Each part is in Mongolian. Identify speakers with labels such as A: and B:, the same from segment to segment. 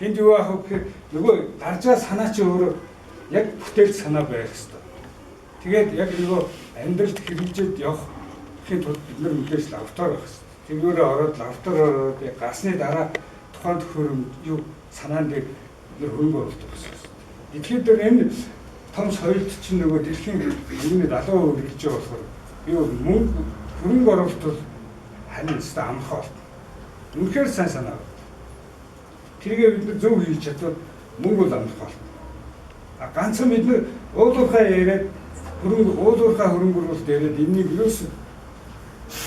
A: Тэнд юу аах вэ гэхээр нөгөө дарж байгаа санаа чи өөрөө яг бүтээл санаа байх хэрэгтэй. Тэгээд яг нөгөө амьдралд хэрэгжээд явахын тулд бид нар мэдээж лаборатори байх хэрэгтэй. Тэнгүүрээ ороод лаборатори ороод гарсны дараа тухайн төхөөрөмж юу санаанд бид нар хөрөнгө оруулалт хийсэн. Эдгээр дээр энэ том соёлд чинь нөгөө дэлхийн нийгмийн 70% хэрэгжиж байгаа болохоор юу мөнгө хөрөнгө оруулалт бол харин өстой амархан. Үнэхээр сайн санаа. Тэргээ бид нар зөв хийж чадвал мөнгө бол амархан. А ганцхан бид нар уулуурхаа яриад уулуурхаа хөрөнгө оруулалт яриад энэнийг юус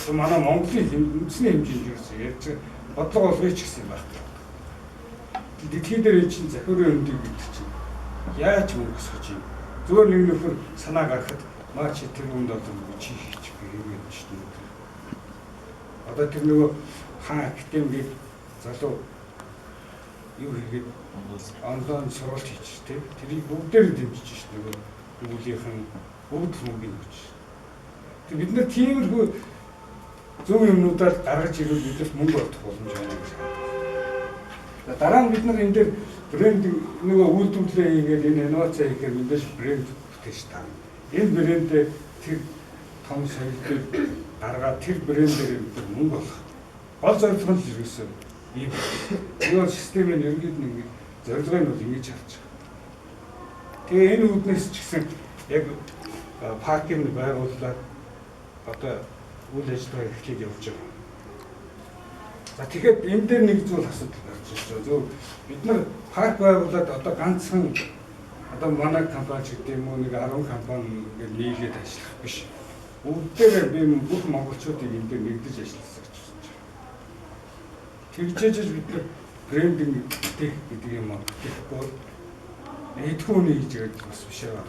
A: манай Монголын үндэсний хэмжээнд юус ярьж бодлого олгоё ч гэсэн юм байна. Дэлхийд дээр чинь захиурын өндийг гэдэг чинь яаж мөнгө өсгөж юм. Зөвөр нэг нөхөр санаа гаргахад маа чи тэр үнд одоо чи хийчих юм шүү дээ. Одоо тэр нөгөө хаан академик залуу юу хийгээд онлайн сургалт хийчих тийм тэрийг бүгдээр дэмжиж шүү дээ. Нөгөөлийнхэн бүгд мөнгөний хүч. Тэг бид нар тиймэрхүү зөв юмнуудаар гаргаж ирвэл бидээс мөнгө олох боломж байна гэж байна. Дараа нь бид нар энэ дээр брэнд нөгөө үйлдвэрлэлээ хийгээд энэ инновац хийхээр мэдээж брэнд бүтээж таа. Энэ брэндээ тэр том соёлыг гаргаад тэр брэндээр мөнгө олох. Гол зорилго нь юусэн ийм нөгөө системийн ерөнхийд нэг зорилгыг нь бол ингэж харж байгаа. Тэгээ энэ үүднээс ч гэсэн яг паркинг байгууллаад одоо үйл ажиллагаа эхлээд явж байгаа. За тэгэхээр энэ дээр нэг зүйл асуудал гарч ирж байгаа. Зөв бид нар парк байгуулад одоо ганцхан одоо манай компани ч гэдэг юм уу нэг 10 компани ингээд нийлээд ажиллах биш. Бүгдээрээ би бүх монголчуудыг энэ дээр нэгдэж ажилласан гэж байна. Тэгжээж бид нар брендинг хийх гэдэг юм аа гэхгүй эдгүүний хийж байгаа бас биш аа.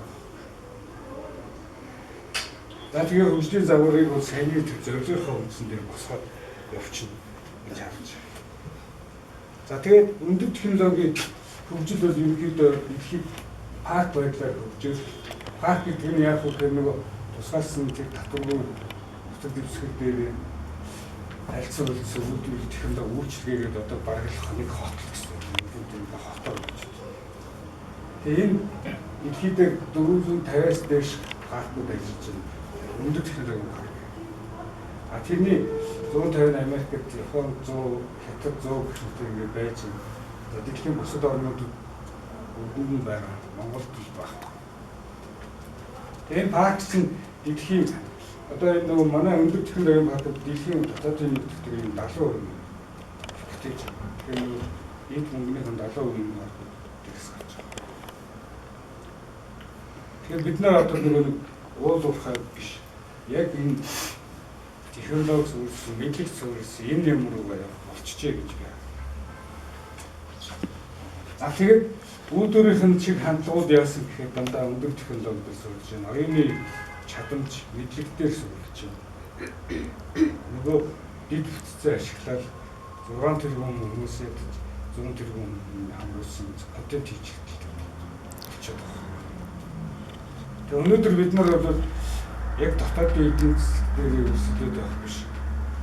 A: За тэгээ хөгжлийн загварыг бол саяны зорилгынхаа үндсэн дээр босгоод явчихна гэж харж байна. За тэгээд өндөр технологийн хөгжил бол ерөнхийдөө дэлхийд парк байдлаар хөгжиж парк гэдэг нь яг үгээр нөгөө тусгаалсан тэр татваргүй бүтэц дэвсгэр дээр харилцан үйлдвэрлэсэн үйлдвэрлэл технологи үйлчлэгээд одоо барилгах нэг хот гэсэн юм хотоор болж байна. Тэгээ энэ дэлхийд 450-аас дээш паркууд ажиллаж байна. Өндөр технологийн парк. А тэрний 150 Америкт, Японд 100, Хятад 100 гэх мэт ингэ байж байна. Дэлхийн бусад орнуудад өргөн байгаа. Монголд л багтаа. Энэ парк чинь дэлхийн одоо энэ нөгөө манай өндөр технологийн парк дэлхийн дотоодын нэгддэг юм 70% бүтээж байгаа. Тэгэхээр эд мөнгөний 70% нь тэгс гарч байгаа. Тэгэхээр бид нар одоо нөгөө уулуурхай биш. Яг энэ технологи зөвлөсөн, мэдлэг зөвлөсөн энэ юм руу болчихжээ гэж байна. За тэгээд үйлдвэрийнх нь чиг хандлагууд яасан гэхээр дандаа өндөр технологиор зөвлөж байна. Оюуны чадамж, мэдлэг дээр зөвлөж байна. Нөгөө дид бүтцээ ашиглаад 6 тэрбум хүмүүсээ 100 тэрбум хамруулсан контент хийж болчиход байна. Тэгээд өнөөдөр бид нар бол яг дотоодын эдийн засаг дээр өрсөлдөд байх биш.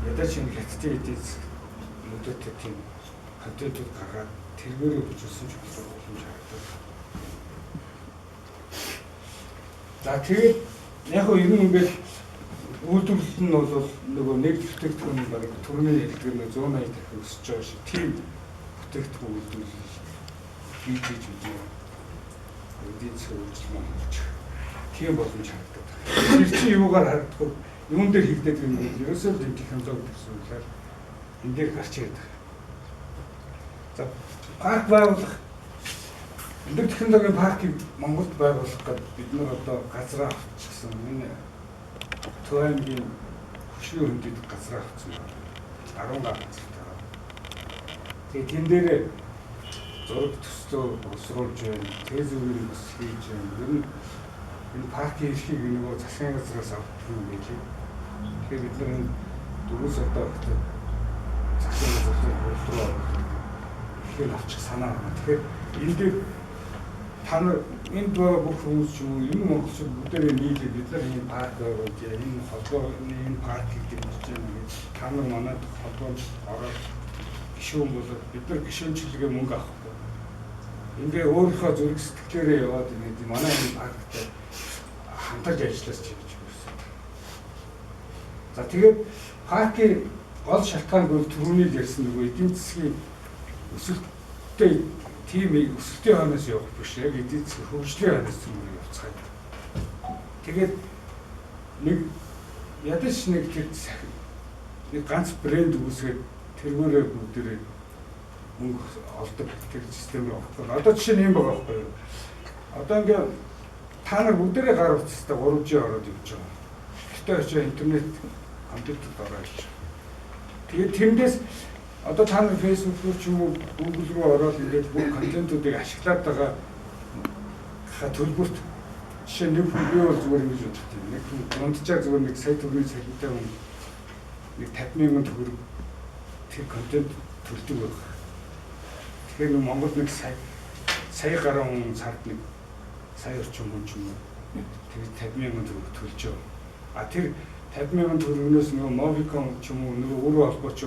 A: Ядаж энэ хятадын эдийн засаг мөдөдтэй тийм контентууд гаргаад тэргээрээ хөгжүүлсэн ч боломж харагдав. За тэгээд яг нь ер нь ингээд үйлдвэрлэл нь бол нөгөө нэг бүтээгдэхүүн баг төрний хэлтгэр 180 дахин өсөж байгаа шиг тийм бүтээгдэхүүн үйлдвэрлэл хийж байгаа. Эдийн засаг хөгжил маань тийм боломж харагдав. Тэр чинь юугаар харагдах вэ? Юун дээр хийгдээд юм бэ? Ерөөсөө л технологи төсөөлөл энэ дээр гарч ирээд байна. За парк байгуулах өндөр технологийн паркийг Монголд байгуулах гэдэг бид нар одоо газраа авчихсан. Энэ Төвөмгийн хөшөө хөндөд газраа авсан байна. 10 газар таа. Тэгээд тэн дээр зураг төслөө боловсруулж байна. Тэз үрийг бас хийж байна. Ер нь энэ паркийн эрхийг нөгөө засгийн газраас авах юм гэлээ. Тэгэхээр бид нар энэ 4 сард засгийн газрын хурал руу эрхийг авчих санаа байна. Тэгэхээр энэ дээр та нар энд байгаа бүх хүмүүс ч юм уу энэ монголчууд бүгдээ нийлээд бид нар энэ парк байгуулж энэ холбооны энэ паркийг дэмжиж байна гэж та нар манайд холбоонд ороод гишүүн болоод бид нар гишүүнчлэгээ мөнгө авахгүй. ингээ өөрийнхөө зүрх сэтгэлээрээ яваад ингээд манай энэ парктай хамтарч ажиллаж чи гэж хэлсэн. За тэгээд паркийн гол шалтгаан бол түрүүний ярьсан нөгөө эдийн засгийн өсөлттэй тийм өсөлтийн хойноос явах биш яг эдийн засгийн хөгжлийн хойноос түрүүний явцгаая. Тэгээд нэг ядаж нэг тэр нэг ганц брэнд үүсгээд тэргүүрээ бүгдээрээ мөнгө олдог тэр системээр авахгүй. Одоо жишээ нь юм байгаа байхгүй юу? Одоо ингээ та нар бүгдээрээ гар утастай 3G ороод явж байгаа. Гэхдээ очиж интернет компьютерт ороод. Тэгээд тэрнээс одоо та нар Facebook руу ч юм уу Google руу ороод ингээд бүх контентуудыг ашиглаад байгаа төлбөрт жишээ нэг би бол зүгээр ингэж бодох тийм. Нэг дундчаар зүгээр нэг сая төгрөгийн цалинтай хүн нэг 50,000 төгрөг тэр контент төлдөг байх. Тэгэхээр нэг Монголд нэг сая гаруй хүн сард нэг сая орчим хүн ч юм уу тэр 50,000 төгрөг төлж байгаа. А тэр 50,000 төгрөгнөөс нөгөө Mobicom ч юм уу нөгөө өөрөө холбоо чи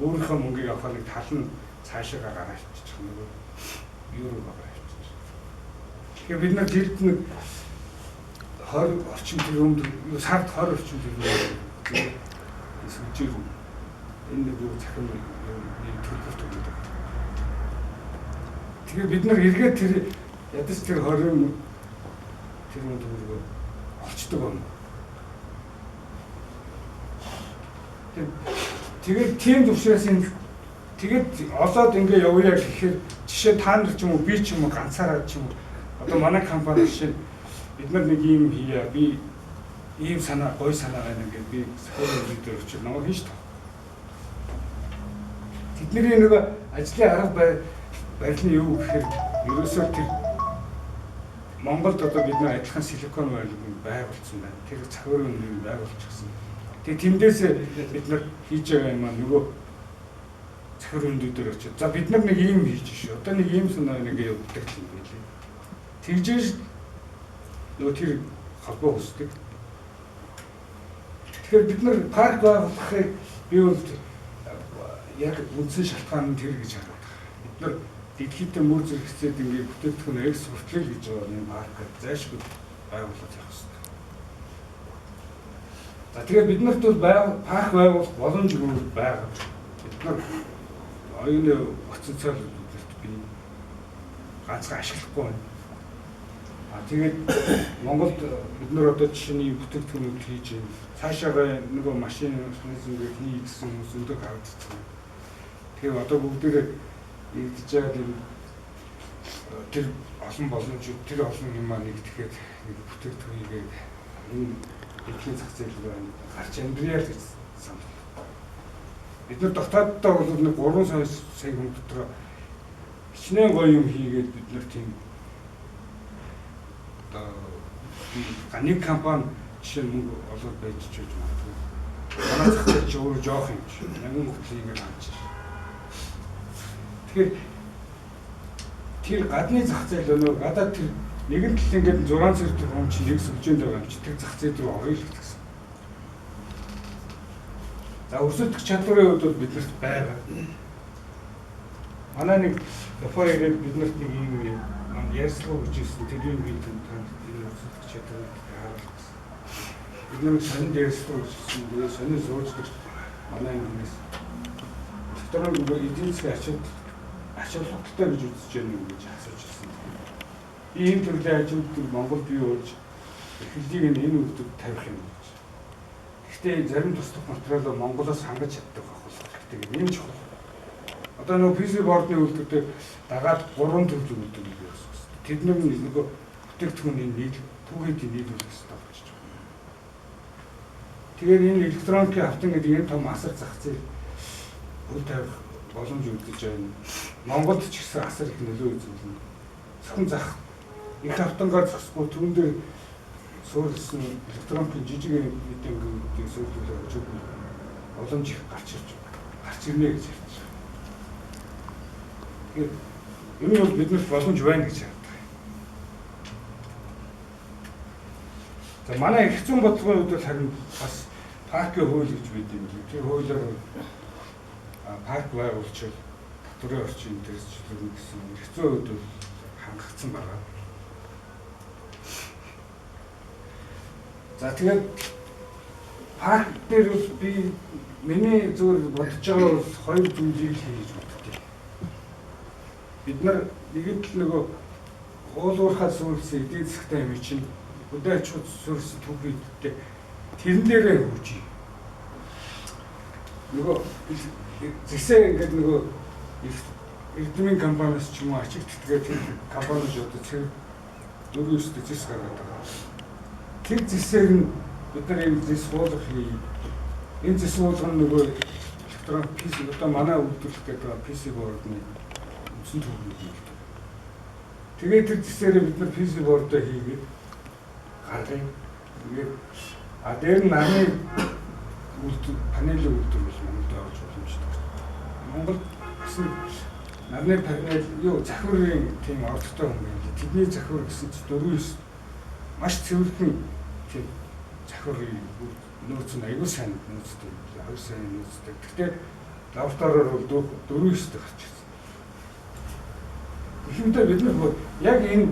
A: өөрийнхөө мөнгийг авах нэг тал нь цаашаа гаргаж авчих нөгөө евро гаргаж авчих. Тэгэхээр бид нар жилд нэг 20 орчим төгрөг сард 20 орчим төгрөг эсвэл энэ нэг захин төлбөр төлдөг. Тэгэхээр бид нар эргээд тэр ядаж тэр 20 төгрөг олчдөг байна. Тэгээд тийм төвшөөс энэ тэгээд олоод ингээ явъя гэхээр жишээ та нар ч юм уу би ч юм уу ганцаараа ч юм уу одоо манай компани жишээ бид нар нэг юм хийя би ийм санаа гой санаа байна ингээд би сахиулын лидер очиж намайг хийж таа. Тэдний нэг ажлын арга барил нь юу гэхээр ерөөсөө тэр Монголд одоо бид нар адилхан Silicon Valley байгуулсан байна. Тэр цагуурын нэг байгуулчихсан. Тэгээ тэндээс бид нар хийж байгаа юм аа нөгөө захир өндүүдээр очиж. За бид нар нэг ийм хийж шүү. Одоо нэг ийм санаа нэг явуулдаг юм байлээ. Тэгжээж нөгөө тэр холбоо хүсдэг. Тэгэхээр бид нар парк байгуулахыг би бол яг үндсэн шалтгаан нь тэр гэж хараад байна. Бид нар дэлхийдээ мөр зэрэгцээд ингээд бүтээгдэхүүн экспортлол гэж байгаа юм парк зайлшгүй байгуулах явах хэрэгтэй. За тэгээд бид нарт бол парк байгуулах боломж байгаа. Бид нар оюуны оцонцол би ганцхан ашиглахгүй байна. Тэгээд Монголд бид нар одоо жишээний бүтээгдэхүүнүүд хийж цаашаа нөгөө машин механизмыг хий гэсэн хүмүүс өндөр харагддаг. Тэгээд одоо бүгдээ нэгдэж байгаа тэр олон боломжууд тэр олон юм аа нэгдэхэд нэг бүтээгдэхүүнийг энэ дэлхийн зах зээл рүү гарч амьдрал гэж санал. Бид нар дотооддоо бол нэг 3 сая хүн дотор хичнээн гоё юм хийгээд бид нар тийм нэг компани жишээ нь мөнгө олоод байж ч гэж магадгүй. Манай зах зээл ч өөрөө жоох юм чи. Мянган хөтөлийг л хандж байна. Тэгэхээр тэр гадны зах зээл өнөө гадаад тэр нэгэн тал ингээд 6 сая төгрөг хүн чинь нэг сүлжээнд байгаа юм чи тэр зах зээл рүү орё л гэсэн. За өрсөлдөх чадварын хувьд бол биднэрт байгаа. Манай нэг Японы ирээд биднэрт нэг юм ярьслага өгч ирсэн тэрийг би танд энэ өрсөлдөх чадварыг харуулсан. Бид нэг сонин ярьслага өгч ирсэн тэгээ сонин суурьдаг манай юмнээс дотор нь эдийн засгийн ачааллалтай гэж үзэж байна уу гэж асууж ирсэн. Би энэ төрлийн ажилтнууд Монголд бий болж эхлэлийг энэ үгдэд тавих юм гэж. Гэхдээ зарим туслах материалаа Монголоос хангаж чаддаг байх бол гэдэг юм чухал. Одоо нөгөө PC board-ны үйлдвэртэй дагаад 3 төрөл үйлдвэр гэж байна. Тэд нөгөө бүтээгдэхүүний түүхийдийн нийлүүлэх хэрэгтэй болж байгаа. Тэгээд энэ электроникийн автан гэдэг энэ том асар зах зээл хөл тавих боломж үлдэж байна. Монголд ч гэсэн асар их нөлөө үзүүлнэ. Зөвхөн зах их автангаар зогсохгүй түүн дээр суурилсан электроникийн жижиг мэдээллүүдийг суурилуулж өгч боломж их гарч ирнэ гэж ярьж байна. Тэгэхээр энэ бол биднэрт боломж байна гэж ярьдаг. За манай их зүүн бодлогын хувьд бол харин бас паркийн хууль гэж бид юм. Тэр хуулиар парк байгуулж дотоорын орчин дээрс ч гэсэн хэцүү үед хангагдсан байгаа. За тэгээд парк дээр бол би миний зөвөр бодож байгаа бол хоёр зүйлийг хийж боддог. Бид нар нэгэнт л нөгөө уулуурхай сүрс эдийн засгтай юм чинь өдөөчүүд сүрс түүхийдтэй тэрэн дээрээ хөгжиж. Нөгөө зэсээ ингээд нөгөө эрдэмийн компаниас ч юм уу ачиг тэтгэж компаниуд одоо цэвэр дөрөвсдөг зэс гаргаад байгаа. Тэр зэсээр нь бид нар энэ зэс суулгах хий. Энэ зэс суулгах нь нөгөө электрон PC одоо манай үйлдвэрлэх гэдэг PC board-ны үндсэн төвлөрүүд юм. Тэгээд тэр зэсээр бид нар PC board-аа хийгээд гаргая. Тэгээд дээр нь нарны панелийн үйлдвэрлэл Монголд явж боломжтой. Монгол гэсэн нарны панел юу захиурын тийм ордтой юм байна. Тэдний захиур гэсэн чинь 4-9 маш цэвэрхэн тийм захиурын нөөц нь аягүй сайн нөөцтэй. Аягүй сайн нөөцтэй. Гэхдээ лабораториор бол 4-9-тэй гарч ирсэн. Гэхдээ бид нар яг энэ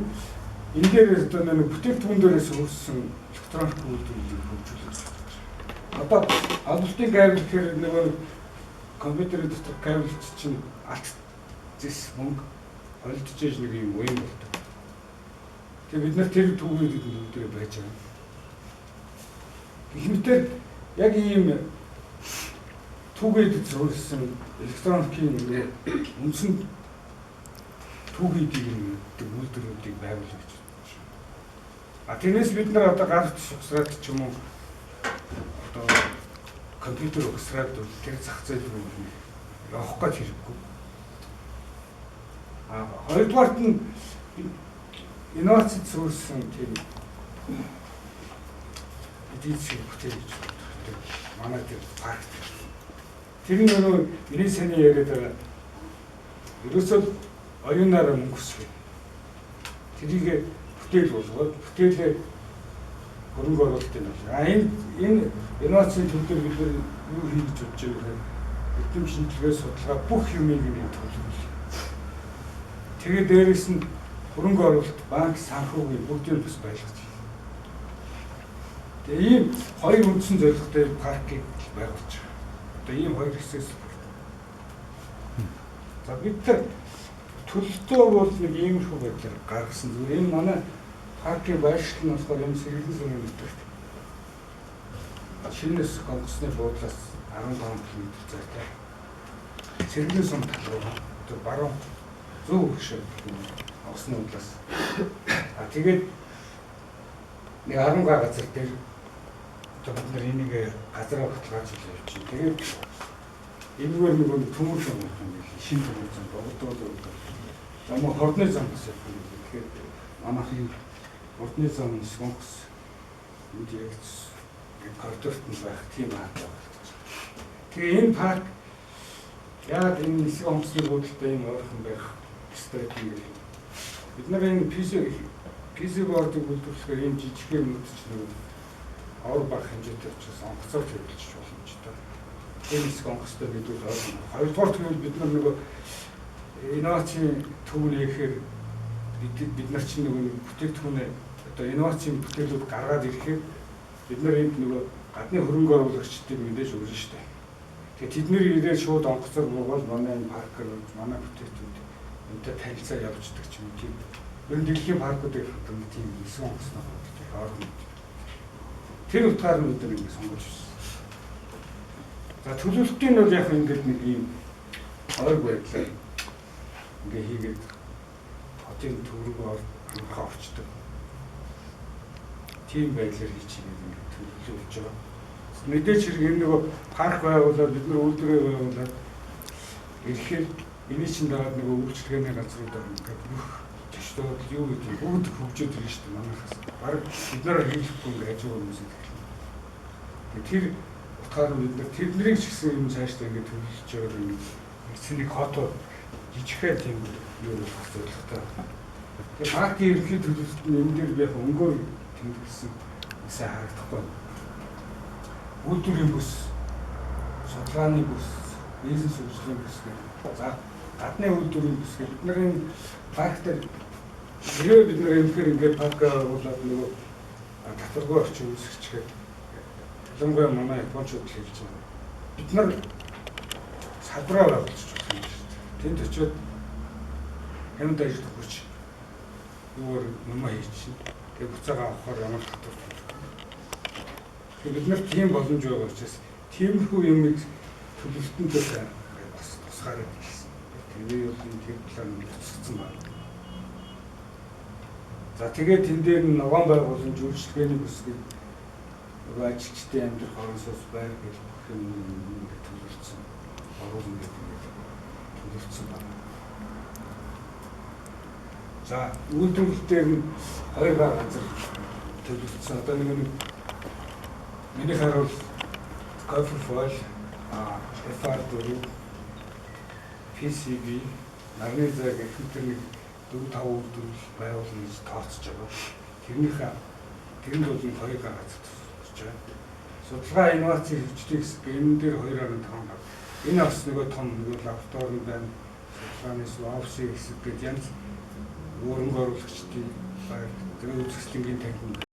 A: дээр одоо нэг бүтээгдэхүүн дээрээс үүссэн электроник үйлдвэрлэлийг хөгжүүлж байна. Одоо албалтын кабель гэхээр нөгөө компьютерийн дотор кабель чинь алт зэс мөнгө холдож ээж нэг юм уян болдог. Тэгээ бид нар тэр түүхийг үүдээ байж байгаа. Гэхдээ яг ийм түүхийд зөвлөсөн электроникийн үндсэн түүхийдийг үйлдвэрүүдийг байгуулж байна. Тэрнээс бид нар одоо гарт шугсраад ч юм уу одоо компьютер угсраад тэр зах зээл рүү явах гэж хэрэггүй. Хоёрдугаарт нь инновацид суурьсан тийм эдийн засгийн бүтээл манай тэр парк. Тэр нь нөгөө миний саний яриад байгаа ерөөсөө оюунаараа мөнгө өсгөө. Тэрийг бүтээл болгоод бүтээлээ хөрөнгө оруулалт юм байна. Энэ инновацийн төвдөр бид нар юу хийж бодож байгаа вэ? Эдийн шинжилгээ судалгаа бүх юмыг нэг төлөвлөл. Тэгээд дээрэс нь хөрөнгө оруулалт, банк, санхүүгийн бүгдийг бас байлгаж байна. Тэгээ ийм хоёр үндсэн зорилготой паркийг байгуулж байгаа. Одоо ийм хоёр хэсгээс за бид нар төлөлтөө бол нэг иймэрхүү байдлаар гаргасан. Зүгээр энэ манай паркийн байршил нь болохоор юм сэргэлэн зүүн нэвтрэлт. Шинээс гонгосны буудлаас 15 км зайтай. Сэргэлэн сум тал руу тэр баруун зөв хөшөө онгоцны удлаас. Тэгээд нэг 10 га газар дээр одоо бид нар энийг газараа баталгааж явуулчих. Тэгээд энэгээр нэг төмөр юм байна. Шинэ төмөр зам богдоод замаа хордны зам гэсэн юм. Тэгэхээр манайхын хордны зам сонгос энд яг коридорт нь байх тийм аа. Тэгээ энэ парк яг энэ нисэх онгоцны буудлын юм ойрхон байх стратеги. Бид нар энэ PC board-ыг үйлдвэрлэхээр энэ жижиг юмнууд ч нэг ор баг хэмжээтэй учраас онгоцоор хэрэглэж боломжтой. Энэ нисэх онгоцтой бид бол хоёрдугаар нь бид нар нөгөө инновацийн төвөөр ихээр бид нар чинь нөгөө бүтээгдэхүүнээ одоо инновацийн бүтээлүүд гаргаад ирэхээр бид нар энд нөгөө гадны хөрөнгө оруулагчдыг мэдээж өрнө шүү дээ. Тэгээд тэдний ирээд шууд онгоцоор буугаад манай энэ паркер манай бүтээгдэхүүн энэтэй танилцаа явуулдаг ч юм тийм. Ер нь дэлхийн паркуудыг одоо тийм нисэх онгоцноо гэдэг орно. Тэр утгаар нь бид нар ингэ сонгож байна. За төлөвлөлтийн нь бол яг ингээд нэг юм ойр байдлаар ингээ хийгээд хотын төврөг анхаа орчдөг. Тийм байдлаар хийчихээд ингээ төлөвлөж байгаа. Мэдээж хэрэг энэ нөгөө парк байгуулаад бид нар үйлдвэрээ байгуулаад ирэхээр энэ чинь дагаад нөгөө үйлчлэгээний газруудаар ингээ бүх төштөөд юу гэдэг бүгд хөгжөөд ирж шүү дээ манайхаас. Бараг бид нар хийхгүй ингээ ажиг хүмүүс юм. Тэр утгаар бид нар тэднийг ч гэсэн юм цаашдаа ингээ төлөвлөж байгаа юм. Эцнийг хотод жижигхэн тийм юу болох зорилготой. Тэгээ паркийн ерөнхий төлөвлөлт нь энэ дээр яг өнгөөр тэмдэглэсэн сайн харагдахгүй. Үйлдвэрийн бүс, судалгааны бүс, бизнес үйлчлэгийн бүс гэх. За гадны үйлдвэрийн бүсгүй бид нарын парк дээр хэрвээ бид нэр ингээд паркаа байгуулад нөгөө татваргүй орчин үүсгэчихээ ялангуяа манай японочдод хэлж байгаа. Бид нар садраа байгуулчих болох юм шүү дээ. Тэнд очиод хямд ажиллах хүч юугаар нэмээ хийчихнэ. Тэгээ буцаага авахаар ямар татвар. Тэгээ бид нар тийм боломж байгаа учраас тиймэрхүү юмыг төлөвлөлтөндөө бас тусгаарай гэсэн. Тэгээ юу юм тэр план үүсгэсэн байна. За тэгээд тэн дээр нь ногоон байгууламж үйлчлэгээний бүсгүй ажилчдын амьдрах орон сууц байр гэх юм төлөвлөсөн. Оруулна гэдэг төлөвлөсөн байна. За үйлдвэрлэлээр нь 2 газар төлөвлөсөн. Одоо нэг миний харуул Coffee Foil, FR4, PCB, нарны зай гэх мэт 4-5 үйлдвэрлэл байгуулна гэж тооцож байгаа. Тэрэнд бол 2 газар тусч байгаа. Судалгаа инновацийн хөгжлийн хэсэг энэ дээр 2.5 баг. Энэ бас нөгөө том нөгөө лаборатори байна. Судалгааны офисын хэсэг гэж янз өөрөнгө оруулагчдын баяр, тэгээ үзэсгэлэнгийн танхим